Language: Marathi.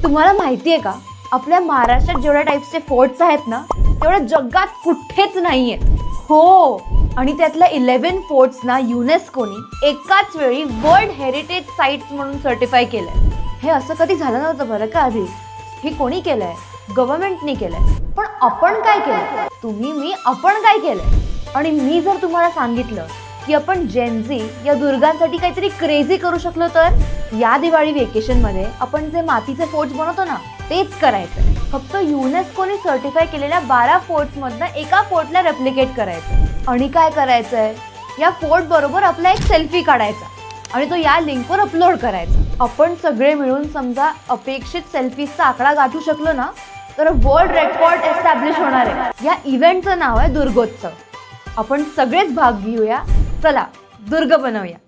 तुम्हाला माहिती आहे का, आपल्या महाराष्ट्रात जेवढ्या टाइप्सचे फोर्ट्स आहेत ना, तेवढ्या जगात कुठेच नाहीये. हो, आणि त्यातल्या 11 फोर्ट्सना युनेस्कोनी एकाच वेळी वर्ल्ड हेरिटेज साइट्स म्हणून सर्टिफाय केलंय. हे असं कधी झालं नव्हतं बरं का आधी. हे कोणी केलंय? गव्हर्नमेंटनी केलंय. पण आपण काय केलंय? तुम्ही, मी, आपण काय केलंय? आणि मी जर तुम्हाला सांगितलं की आपण जेनझी या दुर्गांसाठी काहीतरी क्रेझी करू शकलो तर या दिवाळी वेकेशन मध्ये आपण जे मातीचे फोर्ट्स बनवतो ना, तेच करायचं. फक्त युनेस्कोने सर्टिफाय केलेल्या 12 फोर्ट्स मधनं एका फोर्टला रेप्लिकेट करायचं. आणि काय करायचंय, या फोर्ट बरोबर आपला एक सेल्फी काढायचा आणि तो या लिंकवर अपलोड करायचा. आपण सगळे मिळून समजा अपेक्षित सेल्फीजचा आकडा गाठू शकलो ना, तर वर्ल्ड रेकॉर्ड एस्टॅब्लिश होणार आहे. या इव्हेंटचं नाव आहे दुर्गोत्सव. आपण सगळेच भाग घेऊया. चला, दुर्ग बनवूया.